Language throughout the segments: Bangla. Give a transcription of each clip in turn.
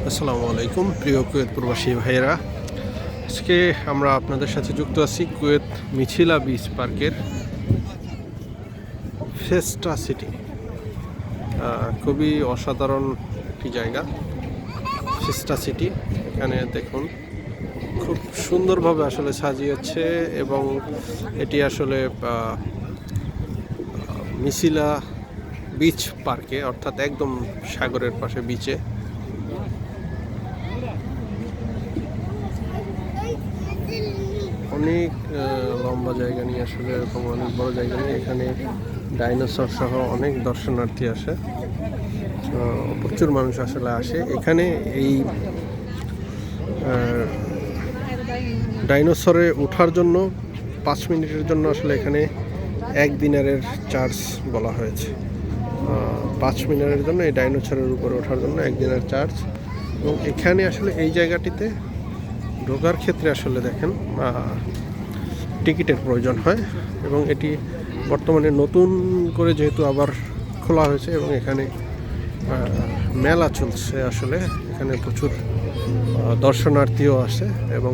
আসসালামু আলাইকুম প্রিয় কুয়েত প্রবাসী ভাইয়েরা। আজকে আমরা আপনাদের সাথে যুক্ত আছি কুয়েত মিছিলা বিচ পার্কের ফেস্টা সিটি। খুবই অসাধারণ একটি জায়গা ফেস্টা সিটি। এখানে দেখুন খুব সুন্দরভাবে আসলে সাজিয়েছে এবং এটি আসলে মিছিলা বিচ পার্কে, অর্থাৎ একদম সাগরের পাশে বিচে। অনেক লম্বা জায়গা নিয়ে আসলে এবং অনেক বড় জায়গা নিয়ে এখানে ডাইনোসর সহ অনেক দর্শনার্থী আসে, প্রচুর মানুষ আসলে আসে এখানে। এই ডাইনোসরে ওঠার জন্য 5 মিনিটের জন্য আসলে এখানে 1 দিনারের চার্জ বলা হয়েছে। 5 মিনিটের জন্য এই ডাইনোসরের উপরে ওঠার জন্য 1 দিনের চার্জ। এবং এখানে আসলে এই জায়গাটিতে ঢোকার ক্ষেত্রে আসলে দেখেন টিকিটের প্রয়োজন হয় এবং এটি বর্তমানে নতুন করে যেহেতু আবার খোলা হয়েছে এবং এখানে মেলা চলছে। আসলে এখানে প্রচুর দর্শনার্থীও আসে এবং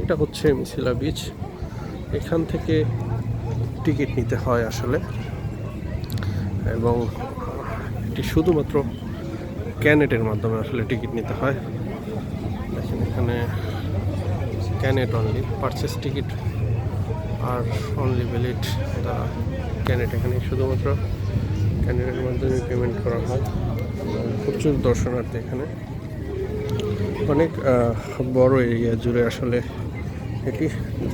এটা হচ্ছে মিছিলা বিচ। এখান থেকে টিকিট নিতে হয় আসলে, এবং এটি শুধুমাত্র ক্যানেটের মাধ্যমে আসলে টিকিট নিতে হয়। দেখেন এখানে ক্যানেট অনলি, পারচেস টিকিট আর অনলি ভ্যালিড দ্য ক্যানেট। এখানে শুধুমাত্র ক্যানেটের মাধ্যমে পেমেন্ট করা হয়। প্রচুর দর্শনার্থী এখানে, অনেক বড় এরিয়া জুড়ে আসলে এটি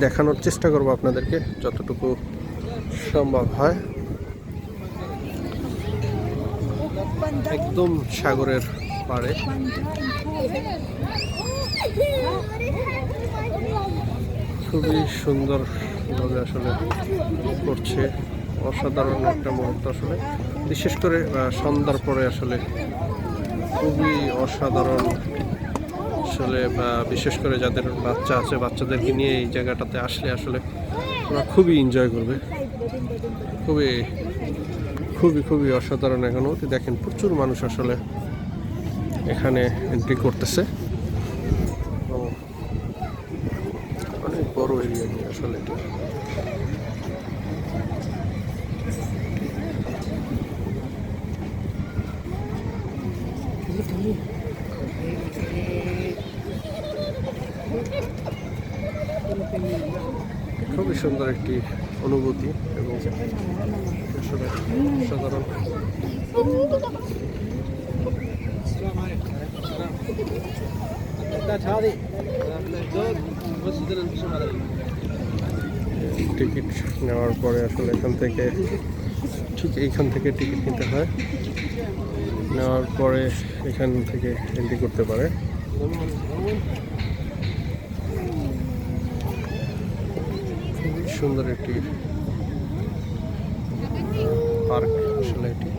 দেখানোর চেষ্টা করব আপনাদেরকে যতটুকু সম্ভব হয়। একদম সাগরের পাড়ে খুবই সুন্দরভাবে আসলে করছে। অসাধারণ একটা মুহূর্ত আসলে, বিশেষ করে সন্ধ্যার পরে আসলে খুবই অসাধারণ আসলে। বিশেষ করে যাদের বাচ্চা আছে, বাচ্চাদেরকে নিয়ে এই জায়গাটাতে আসলে আসলে ওরা খুবই এনজয় করবে। খুবই খুবই খুবই অসাধারণ এখনও দেখেন প্রচুর মানুষ আসলে এখানে এন্ট্রি করতেছে। অনেক বড় এরিয়া নিয়ে আসলে এটি। খুবই সুন্দর একটি অনুভূতি এবং আসলে সাধারণ। টিকিট নেওয়ার পরে আসলে এখান থেকে ঠিক এইখান থেকে টিকিট নিতে হয়, নেওয়ার পরে এখান থেকে এন্ট্রি করতে পারে। খুবই সুন্দর একটি পার্ক আসলে এটি।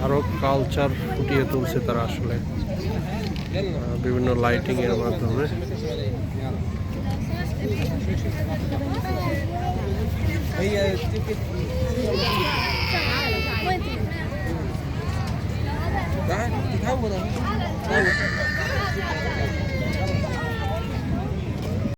আরো কালচার ফুটিয়ে তুলছে তারা আসলে বিভিন্ন লাইটিং এর মাধ্যমে।